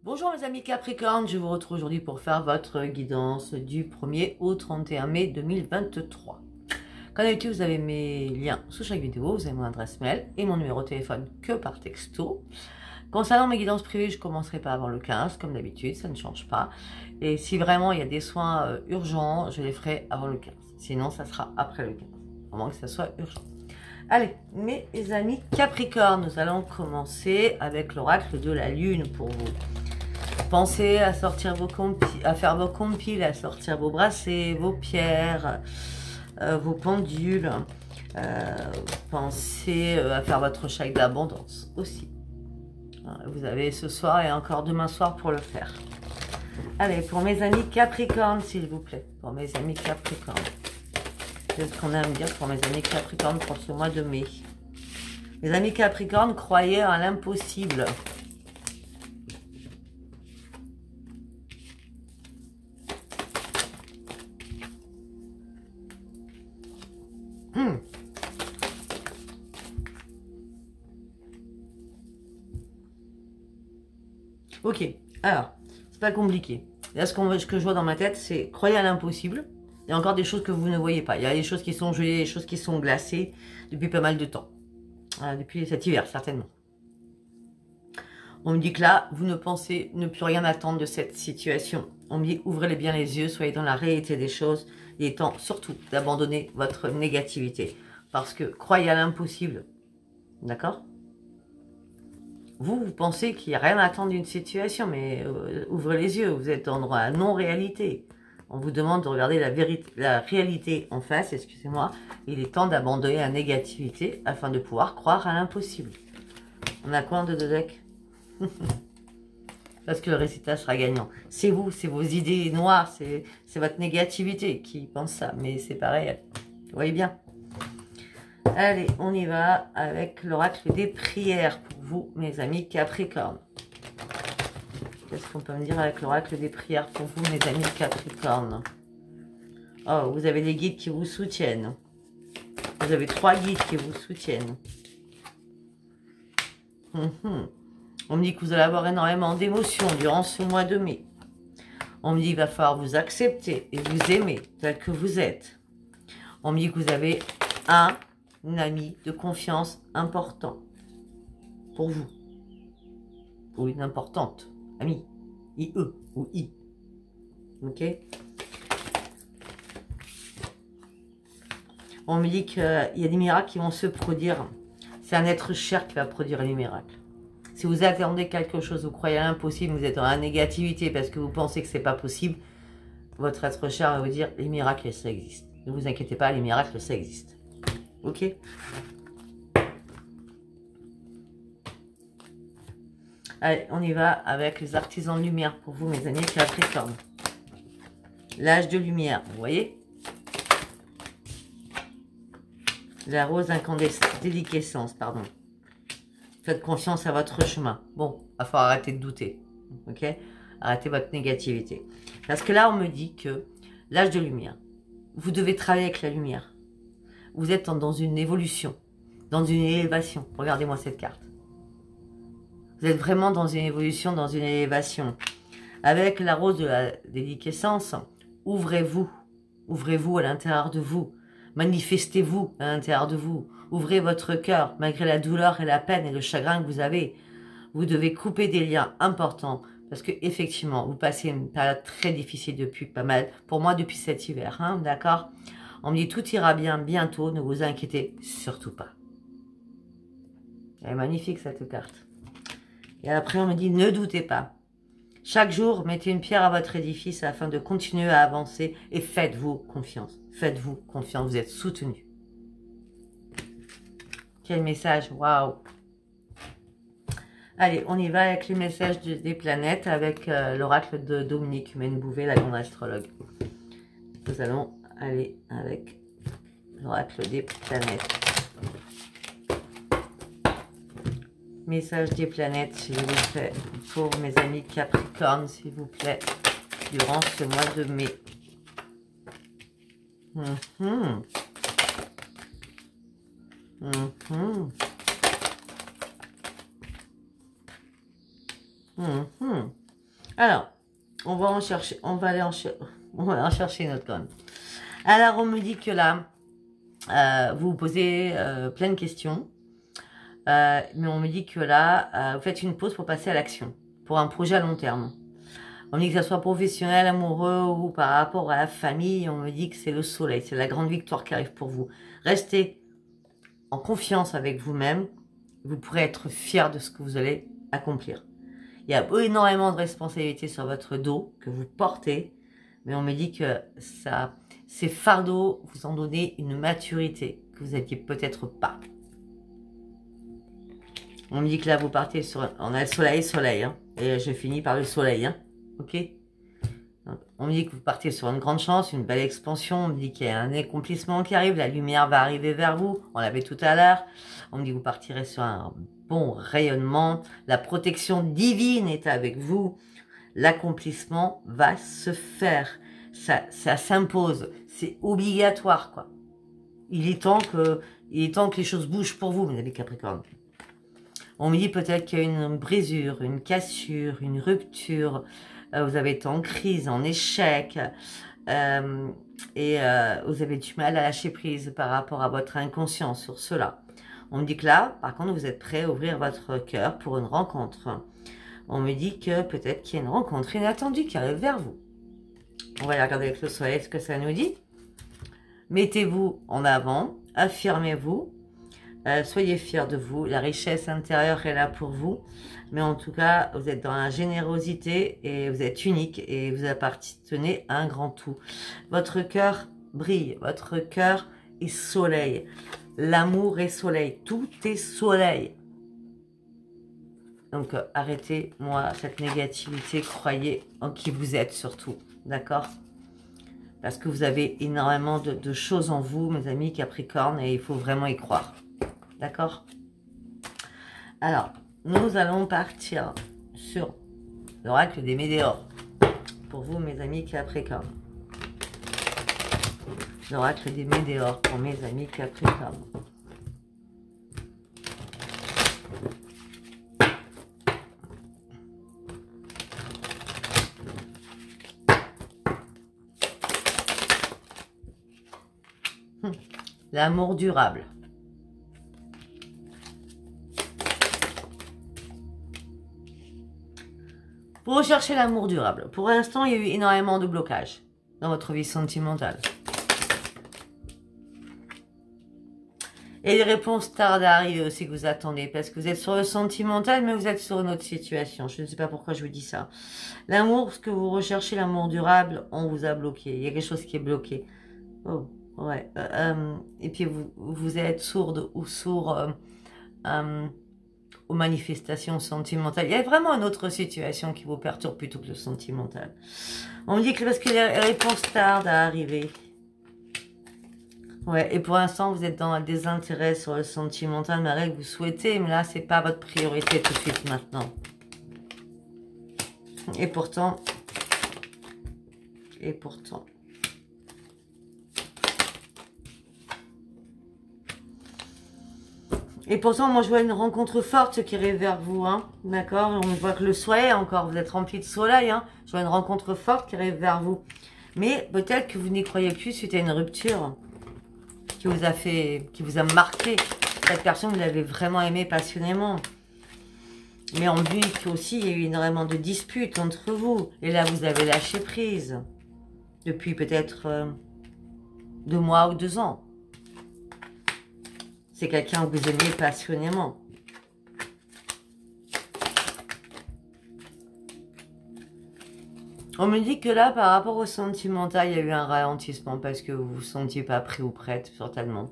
Bonjour mes amis Capricorne, je vous retrouve aujourd'hui pour faire votre guidance du 1er au 31 mai 2023. Comme d'habitude, vous avez mes liens sous chaque vidéo, vous avez mon adresse mail et mon numéro de téléphone que par texto. Concernant mes guidances privées, je commencerai pas avant le 15, comme d'habitude, ça ne change pas. Et si vraiment il y a des soins urgents, je les ferai avant le 15. Sinon, ça sera après le 15, à moins que ça soit urgent. Allez, mes amis Capricorne, nous allons commencer avec l'oracle de la Lune pour vous. Pensez à sortir vos à faire vos compiles, à sortir vos bracelets, vos pierres, vos pendules. Pensez à faire votre chèque d'abondance aussi. Vous avez ce soir et encore demain soir pour le faire. Allez, pour mes amis Capricorne, s'il vous plaît. Pour mes amis Capricorne. C'est ce qu'on aime dire pour mes amis Capricorne pour ce mois de mai. Mes amis Capricorne, croyez à l'impossible. Ok, alors, c'est pas compliqué. Là, ce que je vois dans ma tête, c'est croyez à l'impossible. Il y a encore des choses que vous ne voyez pas. Il y a des choses qui sont gelées, des choses qui sont glacées depuis pas mal de temps. Depuis cet hiver, certainement. On me dit que là, vous ne pensez ne plus rien attendre de cette situation. On me dit, ouvrez bien les yeux, soyez dans la réalité des choses. Il est temps surtout d'abandonner votre négativité. Parce que croyez à l'impossible. D'accord ? Vous pensez qu'il n'y a rien à attendre d'une situation, mais ouvrez les yeux, vous êtes dans la non-réalité. On vous demande de regarder la réalité en face, excusez-moi. Il est temps d'abandonner la négativité afin de pouvoir croire à l'impossible. On a quoi en deux decks? Parce que le résultat sera gagnant. C'est vous, c'est vos idées noires, c'est votre négativité qui pense ça, mais c'est pareil. Vous voyez bien. Allez, on y va avec l'oracle des prières pour vous, mes amis Capricorne. Qu'est-ce qu'on peut me dire avec l'oracle des prières pour vous, mes amis Capricorne? Oh, vous avez des guides qui vous soutiennent. Vous avez 3 guides qui vous soutiennent. On me dit que vous allez avoir énormément d'émotions durant ce mois de mai. On me dit qu'il va falloir vous accepter et vous aimer tel que vous êtes. On me dit que vous avez un ami de confiance important pour vous. Ou une importante amie. IE ou I. Ok? On me dit qu'il y a des miracles qui vont se produire. C'est un être cher qui va produire les miracles. Si vous attendez quelque chose, vous croyez à l'impossible, vous êtes dans la négativité parce que vous pensez que c'est pas possible, votre être cher va vous dire les miracles, ça existe. Ne vous inquiétez pas, les miracles, ça existe. Ok? Allez, on y va avec les artisans de lumière pour vous, mes amis Capricorne. L'âge de lumière, vous voyez? La rose incandescente, déliquescence, pardon. Faites confiance à votre chemin. Bon, il va falloir arrêter de douter. Ok? Arrêtez votre négativité. Parce que là, on me dit que l'âge de lumière, vous devez travailler avec la lumière. Vous êtes dans une évolution, dans une élévation. Regardez-moi cette carte. Vous êtes vraiment dans une évolution, dans une élévation. Avec la rose de la déliquescence, ouvrez-vous. Ouvrez-vous à l'intérieur de vous. Manifestez-vous à l'intérieur de vous. Ouvrez votre cœur, malgré la douleur et la peine et le chagrin que vous avez. Vous devez couper des liens importants, parce que effectivement, vous passez une période très difficile depuis pas mal, pour moi depuis cet hiver, hein, d'accord? On me dit tout ira bien bientôt, ne vous inquiétez surtout pas. Elle est magnifique cette carte. Et après on me dit ne doutez pas. Chaque jour, mettez une pierre à votre édifice afin de continuer à avancer et faites-vous confiance. Faites-vous confiance, vous êtes soutenu. Quel message, waouh! Allez, on y va avec les messages des planètes, avec l'oracle de Dominique Humaine-Bouvet, la grande astrologue. Nous allons aller avec l'oracle des planètes. Message des planètes, s'il vous plaît, pour mes amis Capricorne, s'il vous plaît, durant ce mois de mai. Alors, on va en chercher, on va en chercher une autre quand même. Alors, on me dit que là, vous vous posez plein de questions. Mais on me dit que là, vous faites une pause pour passer à l'action, pour un projet à long terme. On me dit que ça soit professionnel, amoureux ou par rapport à la famille, on me dit que c'est le soleil, c'est la grande victoire qui arrive pour vous. Restez en confiance avec vous-même, vous pourrez être fier de ce que vous allez accomplir. Il y a énormément de responsabilités sur votre dos que vous portez, mais on me dit que ça, ces fardeaux vous ont donné une maturité que vous n'aviez peut-être pas. On me dit que là, vous partez sur... On a le soleil, hein, et je finis par le soleil, hein, ok. Donc, on me dit que vous partez sur une grande chance, une belle expansion. On me dit qu'il y a un accomplissement qui arrive, la lumière va arriver vers vous. On l'avait tout à l'heure. On me dit que vous partirez sur un bon rayonnement. La protection divine est avec vous. L'accomplissement va se faire. Ça s'impose. C'est obligatoire, quoi. Il est temps que les choses bougent pour vous, mes amis Capricorne. On me dit peut-être qu'il y a une brisure, une cassure, une rupture. Vous avez été en crise, en échec. Et vous avez du mal à lâcher prise par rapport à votre inconscient sur cela. On me dit que là, par contre, vous êtes prêt à ouvrir votre cœur pour une rencontre. On me dit que peut-être qu'il y a une rencontre inattendue qui arrive vers vous. On va aller regarder avec le soleil ce que ça nous dit. Mettez-vous en avant, affirmez-vous. Soyez fiers de vous, la richesse intérieure est là pour vous, mais en tout cas, vous êtes dans la générosité et vous êtes unique et vous appartenez à un grand tout. Votre cœur brille, votre cœur est soleil, l'amour est soleil, tout est soleil. Donc arrêtez-moi cette négativité, croyez en qui vous êtes surtout, d'accord? Parce que vous avez énormément de choses en vous, mes amis Capricorne, et il faut vraiment y croire. D'accord? Alors, nous allons partir sur l'oracle des météores. Pour vous, mes amis Capricorne. L'oracle des météores pour mes amis Capricorne. L'amour durable. Vous recherchez l'amour durable. Pour l'instant, il y a eu énormément de blocages dans votre vie sentimentale. Et les réponses tardent à arriver aussi que vous attendez. Parce que vous êtes sur le sentimental, mais vous êtes sur une autre situation. Je ne sais pas pourquoi je vous dis ça. L'amour, ce que vous recherchez, l'amour durable, on vous a bloqué. Il y a quelque chose qui est bloqué. Oh, ouais. Et puis, vous êtes sourde ou sourd aux manifestations sentimentales. Il y a vraiment une autre situation qui vous perturbe plutôt que le sentimental. On me dit que parce que les réponses tardent à arriver. Ouais, et pour l'instant, vous êtes dans un désintérêt sur le sentimental, malgré que vous souhaitez, mais là, c'est pas votre priorité tout de suite maintenant. Et pourtant... Et pourtant, moi, je vois une rencontre forte qui arrive vers vous, hein, d'accord? On voit que le soleil, encore, vous êtes rempli de soleil, hein. Je vois une rencontre forte qui arrive vers vous. Mais peut-être que vous n'y croyez plus suite à une rupture qui vous a marqué. Cette personne, vous l'avez vraiment aimé passionnément. Mais on dit qu'aussi, il y a eu énormément de disputes entre vous. Et là, vous avez lâché prise. Depuis peut-être 2 mois ou 2 ans. C'est quelqu'un que vous aimez passionnément. On me dit que là, par rapport au sentimental, il y a eu un ralentissement parce que vous ne vous sentiez pas prêt ou prête, certainement.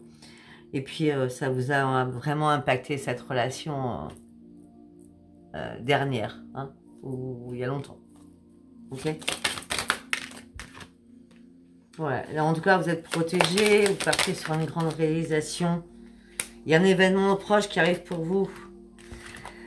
Et puis, ça vous a vraiment impacté cette relation dernière, hein, ou il y a longtemps. Ok? Ouais, là, en tout cas, vous êtes protégé, vous partez sur une grande réalisation. Il y a un événement proche qui arrive pour vous.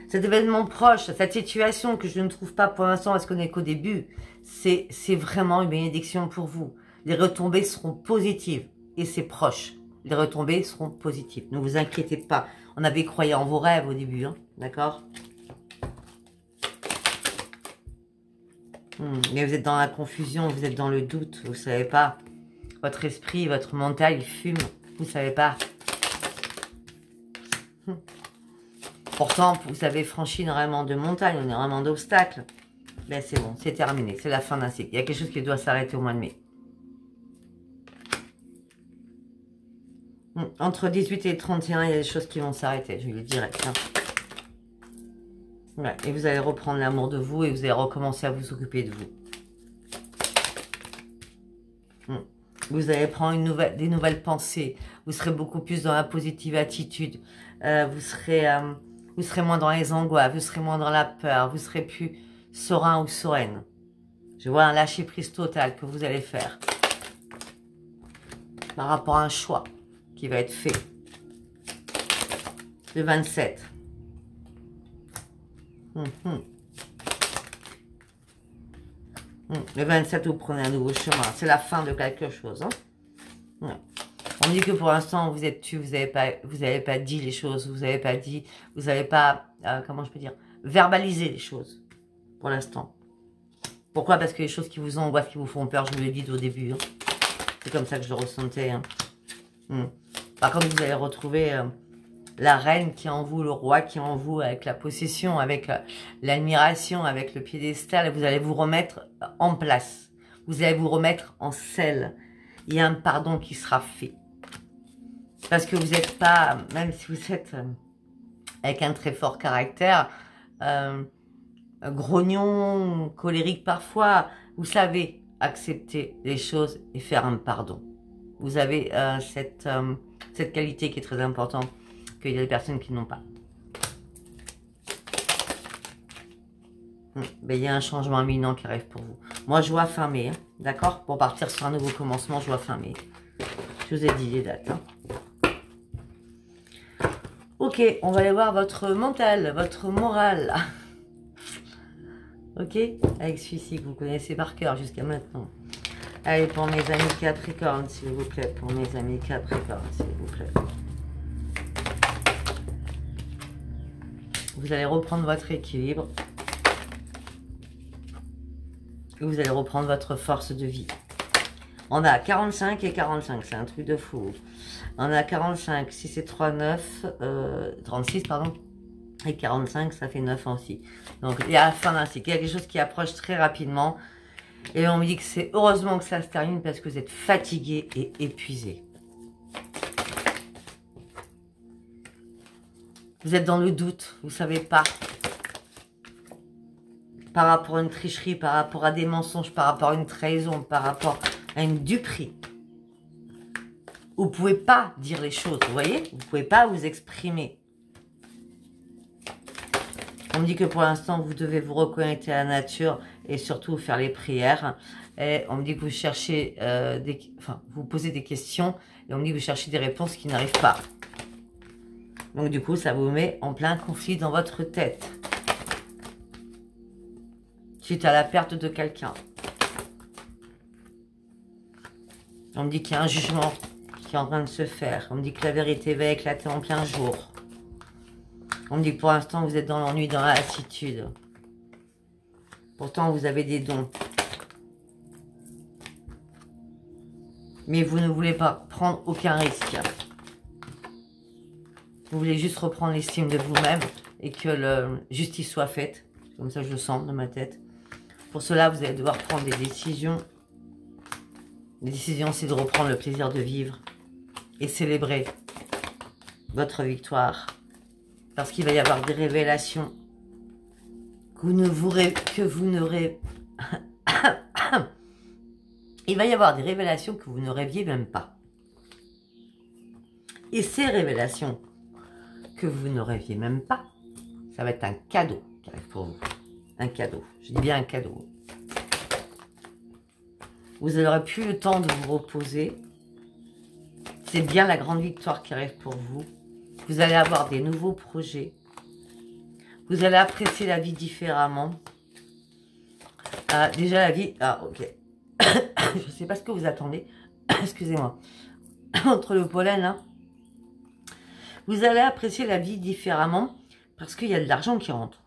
Cet événement proche, cette situation que je ne trouve pas pour l'instant parce qu'on n'est qu'au début, c'est vraiment une bénédiction pour vous. Les retombées seront positives et c'est proche. Les retombées seront positives. Ne vous inquiétez pas. On avait croyé en vos rêves au début, hein, d'accord? Mais vous êtes dans la confusion, vous êtes dans le doute, vous ne savez pas. Votre esprit, votre mental, il fume, vous ne savez pas. Pourtant, vous avez franchi énormément de montagnes, énormément d'obstacles. Ben c'est bon, c'est terminé, c'est la fin d'un cycle. Il y a quelque chose qui doit s'arrêter au mois de mai. Entre 18 et 31, il y a des choses qui vont s'arrêter, je le dirais. Hein. Ouais, et vous allez reprendre l'amour de vous et vous allez recommencer à vous occuper de vous. Vous allez prendre des nouvelles pensées. Vous serez beaucoup plus dans la positive attitude. Vous serez moins dans les angoisses. Vous serez moins dans la peur. Vous serez plus serein ou sereine. Je vois un lâcher prise total que vous allez faire. Par rapport à un choix qui va être fait. Le 27. Le 27, vous prenez un nouveau chemin. C'est la fin de quelque chose. Hein. Ouais. On dit que pour l'instant, vous êtes tu, vous n'avez pas dit les choses, vous n'avez pas, comment je peux dire, verbalisé les choses, pour l'instant. Pourquoi? Parce que les choses qui vous angoissent, qui vous font peur, je vous l'ai dit au début. Hein. C'est comme ça que je le ressentais. Hein. Par contre, vous allez retrouver la reine qui est en vous, le roi qui est en vous, avec la possession, avec l'admiration, avec le piédestal, et vous allez vous remettre en place. Vous allez vous remettre en selle. Il y a un pardon qui sera fait. Parce que vous n'êtes pas, même si vous êtes avec un très fort caractère, grognon, colérique parfois, vous savez accepter les choses et faire un pardon. Vous avez cette qualité qui est très importante, qu'il y a des personnes qui n'ont pas. Ben, il y a un changement imminent qui arrive pour vous. Moi, je vois fin mai, hein, d'accord? Pour partir sur un nouveau commencement, je vois fin mai. Je vous ai dit les dates. Hein. Ok, on va aller voir votre mental, votre morale. Ok? Avec celui-ci que vous connaissez par cœur jusqu'à maintenant. Allez, pour mes amis Capricorne, s'il vous plaît. Pour mes amis Capricorne, s'il vous plaît. Vous allez reprendre votre équilibre. Et vous allez reprendre votre force de vie. On a 45 et 45, c'est un truc de fou. On a 45, 6 et 3, 9, 36, pardon. Et 45, ça fait 9 aussi. Donc, il y a la fin d'un cycle. Il y a quelque chose qui approche très rapidement. Et on me dit que c'est heureusement que ça se termine parce que vous êtes fatigué et épuisé. Vous êtes dans le doute, vous ne savez pas. Par rapport à une tricherie, par rapport à des mensonges, par rapport à une trahison, par rapport à une duperie. Vous ne pouvez pas dire les choses, vous voyez? Vous ne pouvez pas vous exprimer. On me dit que pour l'instant, vous devez vous reconnecter à la nature et surtout faire les prières. Et on me dit que vous cherchez, vous posez des questions et on me dit que vous cherchez des réponses qui n'arrivent pas. Donc du coup, ça vous met en plein conflit dans votre tête. Suite à la perte de quelqu'un. On me dit qu'il y a un jugement qui est en train de se faire. On me dit que la vérité va éclater en plein jour. On me dit que pour l'instant, vous êtes dans l'ennui, dans la lassitude. Pourtant, vous avez des dons. Mais vous ne voulez pas prendre aucun risque. Vous voulez juste reprendre l'estime de vous-même et que la justice soit faite. Comme ça, je le sens dans ma tête. Pour cela, vous allez devoir prendre des décisions. Les décisions, c'est de reprendre le plaisir de vivre et célébrer votre victoire. Parce qu'il va y avoir des révélations il va y avoir des révélations que vous ne rêviez même pas. Et ces révélations que vous ne rêviez même pas, ça va être un cadeau qui arrive pour vous. Un cadeau. Je dis bien un cadeau. Vous n'aurez plus le temps de vous reposer. C'est bien la grande victoire qui arrive pour vous. Vous allez avoir des nouveaux projets. Vous allez apprécier la vie différemment. Déjà la vie... Ah, ok. Je ne sais pas ce que vous attendez. Excusez-moi. Entre le pollen, là. Vous allez apprécier la vie différemment parce qu'il y a de l'argent qui rentre.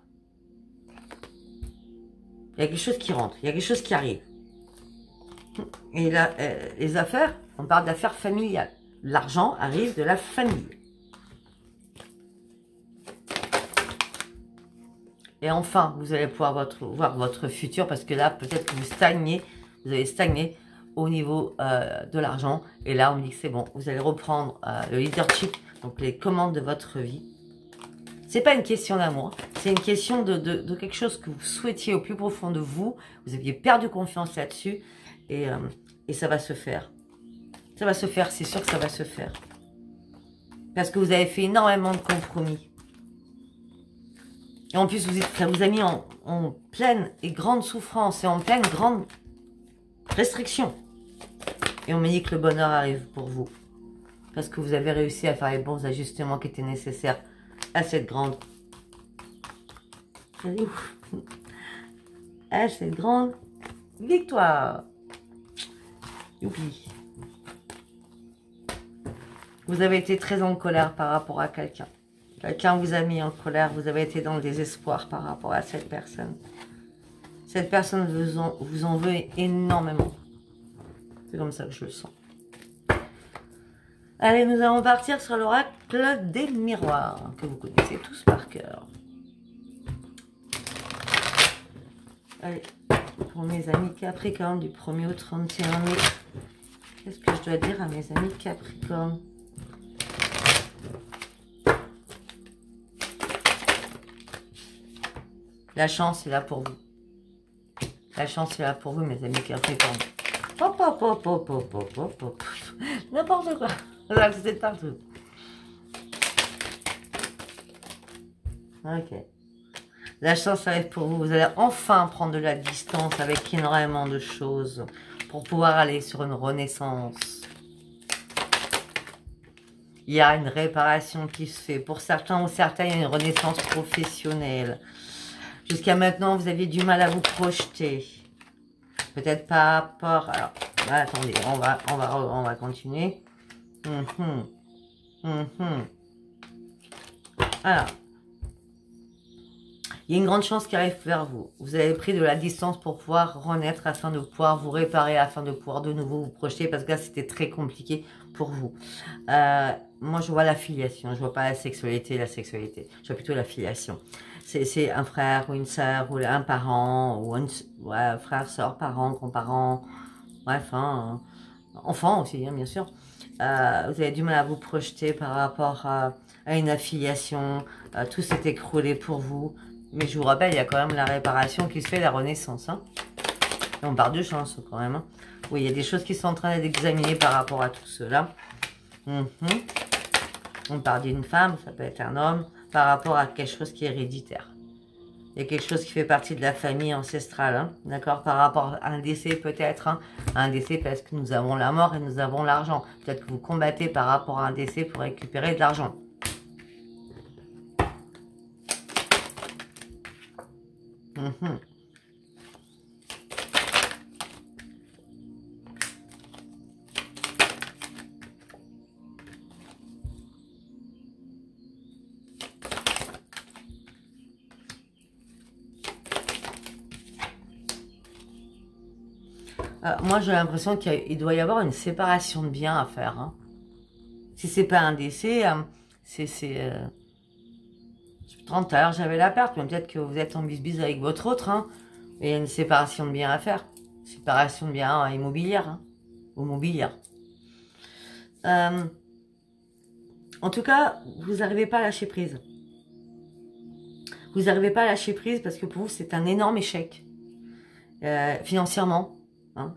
Il y a quelque chose qui rentre, il y a quelque chose qui arrive. Et là, les affaires, on parle d'affaires familiales. L'argent arrive de la famille. Et enfin, vous allez pouvoir voir votre futur, parce que là, peut-être que vous avez stagné au niveau de l'argent. Et là, on me dit que c'est bon, vous allez reprendre le leadership, donc les commandes de votre vie. C'est pas une question d'amour, c'est une question de quelque chose que vous souhaitiez au plus profond de vous. Vous aviez perdu confiance là-dessus et ça va se faire. Ça va se faire, c'est sûr que ça va se faire. Parce que vous avez fait énormément de compromis. Et en plus, ça vous a mis en pleine et grande souffrance et en pleine grande restriction. Et on me dit que le bonheur arrive pour vous. Parce que vous avez réussi à faire les bons ajustements qui étaient nécessaires à cette grande... à cette grande victoire. Youpi. Vous avez été très en colère par rapport à quelqu'un. Quelqu'un vous a mis en colère, vous avez été dans le désespoir par rapport à cette personne. Cette personne vous en veut énormément. C'est comme ça que je le sens. Allez, nous allons partir sur l'oracle des miroirs, que vous connaissez tous par cœur. Allez, pour mes amis Capricorne, du 1er au 31 mai. Qu'est-ce que je dois dire à mes amis Capricorne? La chance est là pour vous. La chance est là pour vous, mes amis Capricorne. Hop, hop, hop, hop, hop, hop, hop, hop. N'importe quoi. Là, c'est partout. Ok. La chance arrive pour vous. Vous allez enfin prendre de la distance avec énormément de choses pour pouvoir aller sur une renaissance. Il y a une réparation qui se fait. Pour certains ou certaines, il y a une renaissance professionnelle. Jusqu'à maintenant, vous aviez du mal à vous projeter. Peut-être pas rapport... Alors, attendez, on va continuer. Alors. Il y a une grande chance qui arrive vers vous. Vous avez pris de la distance pour pouvoir renaître, afin de pouvoir vous réparer, afin de pouvoir de nouveau vous projeter, parce que là, c'était très compliqué pour vous. Moi, je vois la filiation, je vois pas la sexualité, je vois plutôt la filiation. C'est un frère ou une sœur, ou un parent, ou un frère, sœur, parent, grand-parent, bref, hein, enfant aussi, hein, bien sûr. Vous avez du mal à vous projeter par rapport à une affiliation, tout s'est écroulé pour vous. Mais je vous rappelle, il y a quand même la réparation qui se fait, la renaissance. Hein. Et on parle de chance quand même. Hein. Oui, il y a des choses qui sont en train d'être examinées par rapport à tout cela. On parle d'une femme, ça peut être un homme, par rapport à quelque chose qui est héréditaire. Il y a quelque chose qui fait partie de la famille ancestrale, hein, d'accord, par rapport à un décès peut-être, hein, un décès parce que nous avons la mort et nous avons l'argent. Peut-être que vous combattez par rapport à un décès pour récupérer de l'argent. Moi, j'ai l'impression qu'il doit y avoir une séparation de biens à faire. Hein. Si c'est pas un décès, c'est 30 à l'heure, j'avais la perte, mais peut-être que vous êtes en bisbise avec votre autre. Hein, et il y a une séparation de biens à faire. Séparation de biens immobilière. Hein, ou mobilière. En tout cas, vous n'arrivez pas à lâcher prise. Vous n'arrivez pas à lâcher prise parce que pour vous, c'est un énorme échec. Financièrement. Hein,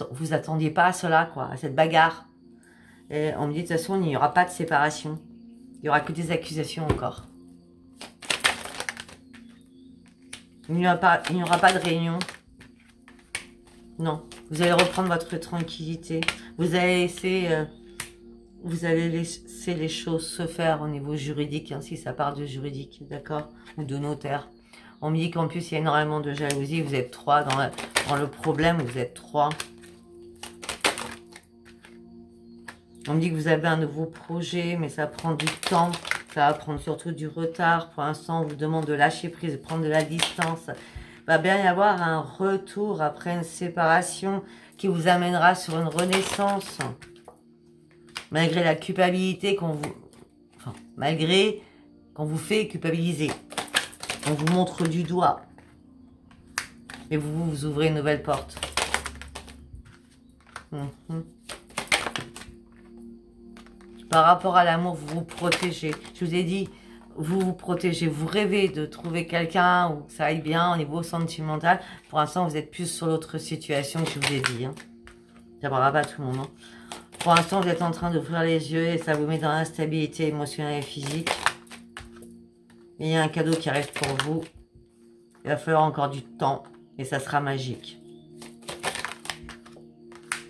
vous attendiez pas à cela, quoi, à cette bagarre. Et on me dit, de toute façon, il n'y aura pas de séparation. Il n'y aura que des accusations encore. Il n'y aura pas de réunion. Non. Vous allez reprendre votre tranquillité. Vous allez laisser les choses se faire au niveau juridique, hein, si ça part de juridique, d'accord, ou de notaire. On me dit qu'en plus, il y a énormément de jalousie. Vous êtes 3 dans le problème. Vous êtes 3. On me dit que vous avez un nouveau projet, mais ça prend du temps. Ça va prendre surtout du retard. Pour l'instant, on vous demande de lâcher prise, de prendre de la distance. va bien y avoir un retour après une séparation qui vous amènera sur une renaissance. Malgré la culpabilité qu'on vous... Enfin, malgré qu'on vous fait culpabiliser. On vous montre du doigt. Et vous ouvrez une nouvelle porte. Par rapport à l'amour, vous vous protégez. Je vous ai dit, vous vous protégez. Vous rêvez de trouver quelqu'un où ça aille bien au niveau sentimental. Pour l'instant, vous êtes plus sur l'autre situation que je vous ai dit. Hein. Ça ne parlera pas à tout le monde. Hein. Pour l'instant, vous êtes en train d'ouvrir les yeux et ça vous met dans l'instabilité émotionnelle et physique. Il y a un cadeau qui arrive pour vous. Il va falloir encore du temps et ça sera magique.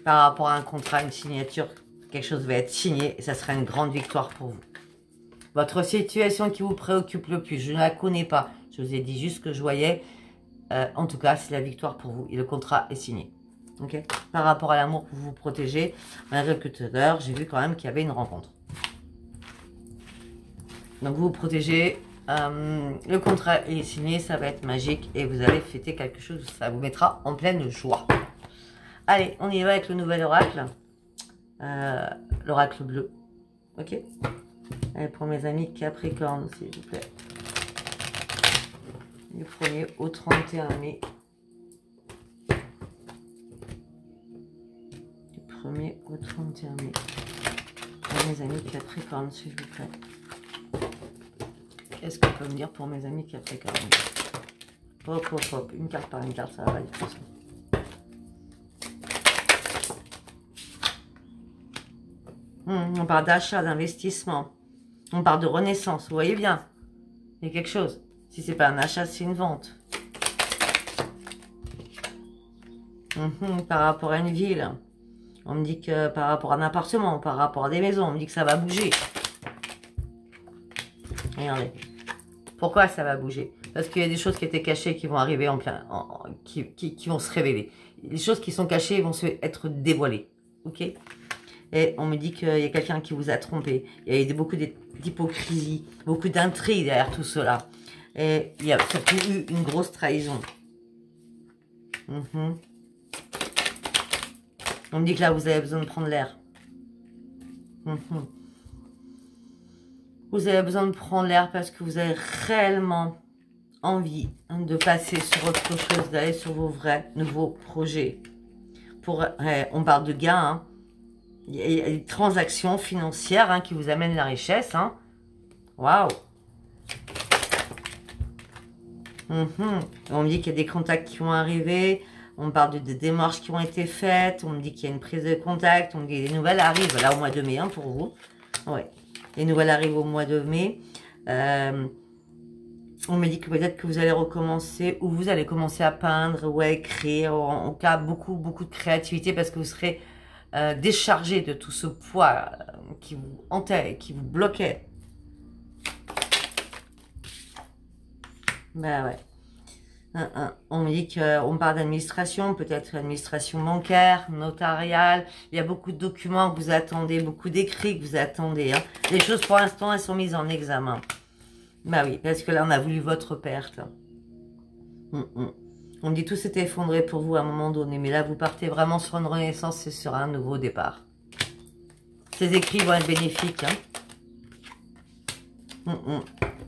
Par rapport à un contrat, une signature, quelque chose va être signé et ça sera une grande victoire pour vous. Votre situation qui vous préoccupe le plus, je ne la connais pas. Je vous ai dit juste ce que je voyais. En tout cas, c'est la victoire pour vous et le contrat est signé. Okay. Par rapport à l'amour, vous vous protégez. Malgré que tout à l'heure, j'ai vu quand même qu'il y avait une rencontre. Donc vous vous protégez. Le contrat est signé, ça va être magique et vous allez fêter quelque chose. Ça vous mettra en pleine joie. Allez, on y va avec le nouvel oracle. L'oracle bleu. Ok. Allez, pour mes amis Capricorne, s'il vous plaît. Du 1er au 31 mai. Du 1er au 31 mai. Pour mes amis Capricorne, s'il vous plaît. Qu'est-ce qu'on peut me dire pour mes amis Capricorne? Hop, hop, hop. Une carte par une carte, ça va de toute façon. On parle d'achat, d'investissement. On parle de renaissance. Vous voyez bien. Il y a quelque chose. Si c'est pas un achat, c'est une vente. Par rapport à une ville. On me dit que par rapport à un appartement, par rapport à des maisons, on me dit que ça va bouger. Regardez. Pourquoi ça va bouger? Parce qu'il y a des choses qui étaient cachées qui vont arriver en plein, qui vont se révéler. Les choses qui sont cachées vont être dévoilées. Ok? Et on me dit qu'il y a quelqu'un qui vous a trompé. Il y a beaucoup d'hypocrisie, beaucoup d'intrigue derrière tout cela. Et il y a surtout eu une grosse trahison. On me dit que là, vous avez besoin de prendre l'air. Vous avez besoin de prendre l'air parce que vous avez réellement envie de passer sur autre chose, d'aller sur vos vrais nouveaux projets. On parle de gains, hein. Il y a des transactions financières hein, qui vous amènent la richesse. Hein. Waouh! On me dit qu'il y a des contacts qui vont arriver. On me parle de démarches qui ont été faites. On me dit qu'il y a une prise de contact. On me dit que les nouvelles arrivent là au mois de mai hein, pour vous. Ouais. Les nouvelles arrivent au mois de mai. On me dit que peut-être que vous allez recommencer ou vous allez commencer à peindre ou à écrire. En cas, beaucoup de créativité parce que vous serez déchargé de tout ce poids qui vous hantait, qui vous bloquait. Ben ouais. On me dit qu'on parle d'administration, peut-être administration bancaire, notariale. Il y a beaucoup de documents que vous attendez, beaucoup d'écrits que vous attendez. Hein. Les choses pour l'instant, elles sont mises en examen. Bah oui, parce que là, on a voulu votre perte. On me dit tout s'est effondré pour vous à un moment donné. Mais là, vous partez vraiment sur une renaissance et sur un nouveau départ. Ces écrits vont être bénéfiques. Hein.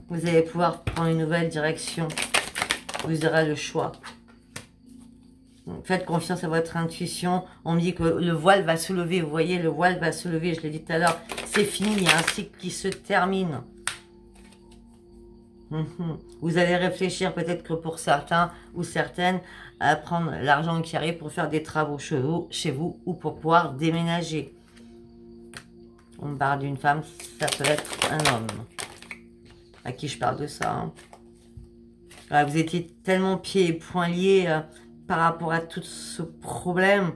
Vous allez pouvoir prendre une nouvelle direction. Vous aurez le choix. Faites confiance à votre intuition. On me dit que le voile va se lever. Vous voyez, le voile va se lever. Je l'ai dit tout à l'heure. C'est fini. Il y a un cycle qui se termine. Vous allez réfléchir peut-être que pour certains ou certaines à prendre l'argent qui arrive pour faire des travaux chez vous ou pour pouvoir déménager. On me parle d'une femme. Ça peut être un homme. À qui je parle de ça hein. Voilà, vous étiez tellement pieds et poings liés par rapport à tout ce problème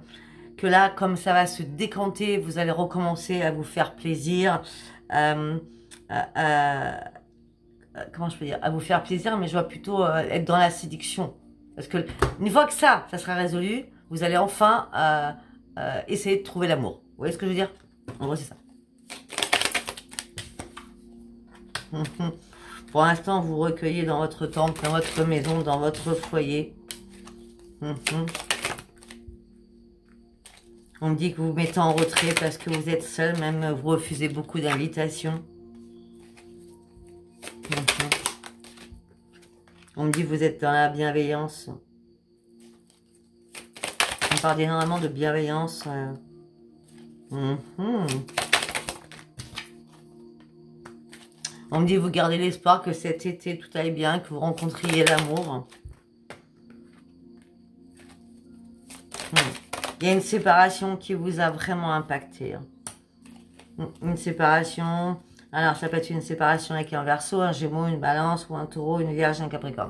que là, comme ça va se décanter, vous allez recommencer à vous faire plaisir, comment je peux dire, à vous faire plaisir, mais je vois plutôt être dans la séduction. Parce que une fois que ça sera résolu, vous allez enfin essayer de trouver l'amour. Vous voyez ce que je veux dire? En gros, c'est ça. Pour l'instant, vous recueillez dans votre temple, dans votre maison, dans votre foyer. On me dit que vous vous mettez en retrait parce que vous êtes seul, même vous refusez beaucoup d'invitations. On me dit que vous êtes dans la bienveillance. On parle énormément de bienveillance. On me dit que vous gardez l'espoir que cet été tout aille bien, que vous rencontriez l'amour. Il y a une séparation qui vous a vraiment impacté. Une séparation. Alors, ça peut être une séparation avec un Verseau, un Gémeaux, une Balance, ou un Taureau, une Vierge, un Capricorne.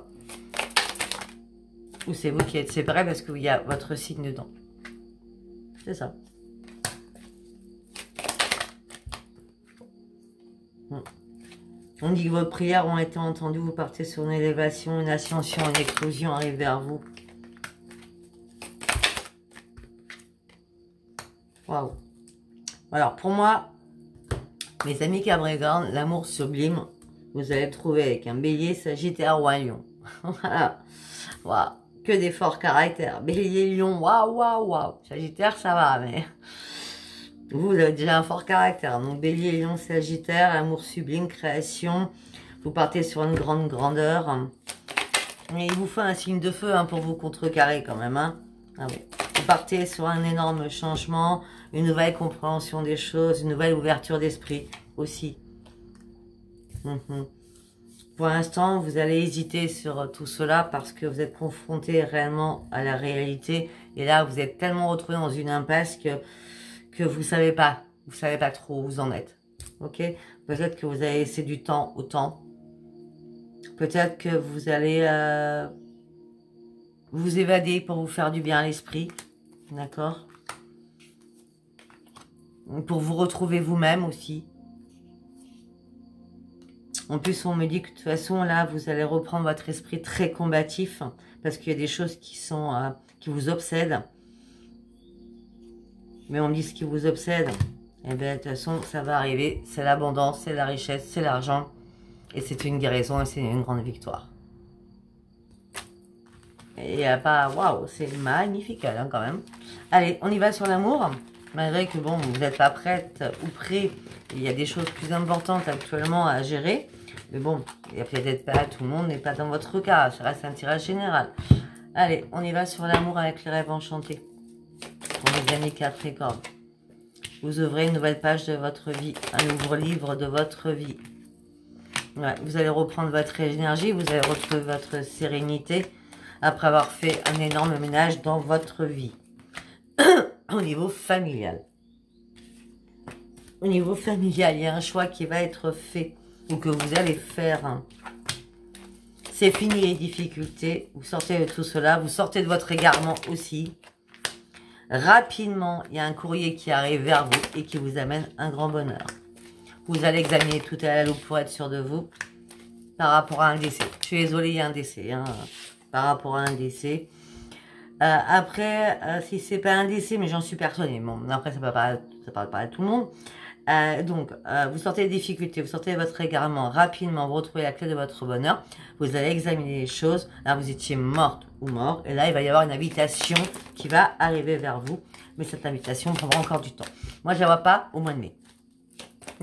Ou c'est vous qui êtes séparés parce qu'il y a votre signe dedans. C'est ça. On dit que vos prières ont été entendues. Vous partez sur une élévation, une ascension, une éclosion arrive vers vous. Waouh. Alors, pour moi, mes amis Capricorne, l'amour sublime, vous allez le trouver avec un Bélier, Sagittaire ou un Lion. Voilà. Waouh. Que des forts caractères. Bélier, Lion, waouh, waouh, waouh. Sagittaire, ça va, mais vous avez déjà un fort caractère. Donc, Bélier, Lion, Sagittaire, amour sublime, création. Vous partez sur une grande grandeur. Et il vous faut un signe de feu pour vous contrecarrer quand même. Ah oui. Vous partez sur un énorme changement, une nouvelle compréhension des choses, une nouvelle ouverture d'esprit aussi. Pour l'instant, vous allez hésiter sur tout cela parce que vous êtes confronté réellement à la réalité. Et là, vous êtes tellement retrouvé dans une impasse que vous savez pas trop où vous en êtes. Ok? Peut-être que vous allez laisser du temps au temps. Peut-être que vous allez vous évader pour vous faire du bien à l'esprit. D'accord? Pour vous retrouver vous-même aussi. En plus, on me dit que de toute façon, là, vous allez reprendre votre esprit très combatif. Parce qu'il y a des choses qui vous obsèdent. Mais on me dit ce qui vous obsède. Et bien, de toute façon, ça va arriver. C'est l'abondance, c'est la richesse, c'est l'argent. Et c'est une guérison et c'est une grande victoire. Et il n'y a pas... Waouh, c'est magnifique quand même. Allez, on y va sur l'amour. Malgré que, bon, vous n'êtes pas prête ou prêt. Il y a des choses plus importantes actuellement à gérer. Mais bon, il y a peut-être pas tout le monde n'est pas dans votre cas. Ça reste un tirage général. Allez, on y va sur l'amour avec les rêves enchantés. Pour mes amis Capricorne. Vous ouvrez une nouvelle page de votre vie. Un nouveau livre de votre vie. Ouais, vous allez reprendre votre énergie. Vous allez retrouver votre sérénité. Après avoir fait un énorme ménage dans votre vie. Au niveau familial. Au niveau familial, il y a un choix qui va être fait. Ou que vous allez faire. C'est fini les difficultés. Vous sortez de tout cela. Vous sortez de votre égarement aussi. Rapidement, il y a un courrier qui arrive vers vous et qui vous amène un grand bonheur. Vous allez examiner tout à la loupe pour être sûr de vous. Par rapport à un décès. Je suis désolée, il y a un décès. Par rapport à un décès. Après, si c'est pas un décès, mais j'en suis persuadée. Bon, après, ça parle pas à tout le monde. Donc, vous sortez des difficultés, vous sortez de votre égarement rapidement, vous retrouvez la clé de votre bonheur. Vous allez examiner les choses. Là, vous étiez morte ou mort. Et là, il va y avoir une invitation qui va arriver vers vous. Mais cette invitation prendra encore du temps. Moi, je la vois pas au mois de mai.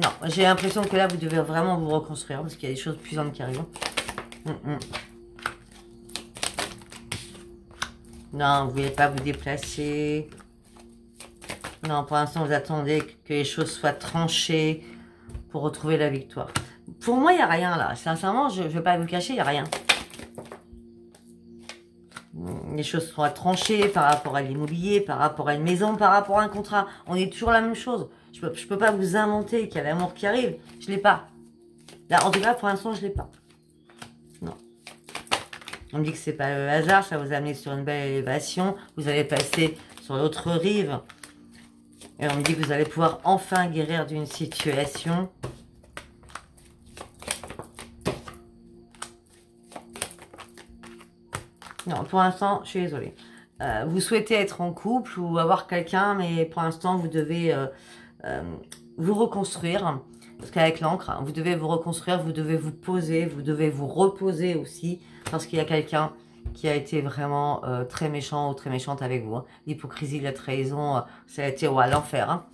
Non, j'ai l'impression que là, vous devez vraiment vous reconstruire parce qu'il y a des choses puissantes qui arrivent. Non, vous ne voulez pas vous déplacer. Non, pour l'instant, vous attendez que les choses soient tranchées pour retrouver la victoire. Pour moi, il n'y a rien là. Sincèrement, je ne vais pas vous le cacher, il n'y a rien. Les choses sont tranchées par rapport à l'immobilier, par rapport à une maison, par rapport à un contrat. On est toujours la même chose. Je peux pas vous inventer qu'il y a l'amour qui arrive. Je ne l'ai pas. Là, en tout cas, pour l'instant, je ne l'ai pas. Non. On me dit que c'est pas le hasard, ça vous a amené sur une belle élévation. Vous allez passer sur l'autre rive. Et on me dit que vous allez pouvoir enfin guérir d'une situation. Non, pour l'instant, je suis désolée. Vous souhaitez être en couple ou avoir quelqu'un, mais pour l'instant, vous devez vous reconstruire. Parce qu'avec l'encre, vous devez vous reconstruire, vous devez vous poser, vous devez vous reposer aussi. Parce qu'il y a quelqu'un qui a été vraiment très méchant ou très méchante avec vous. Hein. L'hypocrisie, la trahison, ça a été à l'enfer. Hein.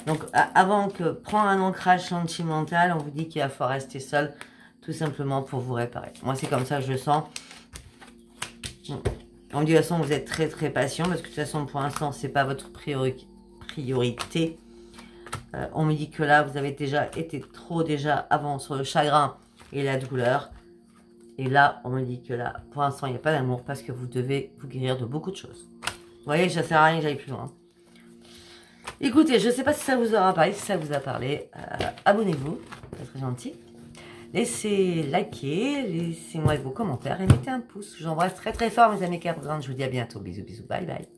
Donc, avant que prendre un ancrage sentimental, on vous dit qu'il va falloir rester seul, tout simplement pour vous réparer. Moi, c'est comme ça que je le sens. On me dit de toute façon, vous êtes très très patient, parce que de toute façon, pour l'instant, c'est pas votre priorité. On me dit que là, vous avez déjà été trop avant sur le chagrin et la douleur. Et là, on me dit que là, pour l'instant, il n'y a pas d'amour, parce que vous devez vous guérir de beaucoup de choses. Vous voyez, ça sert à rien que j'aille plus loin. Écoutez, je ne sais pas si ça vous aura parlé. Si ça vous a parlé, abonnez-vous, c'est très gentil. Laissez liker, laissez-moi vos commentaires et mettez un pouce. J'embrasse très très fort mes amis Capricornes. Je vous dis à bientôt. Bisous, bisous, bye bye.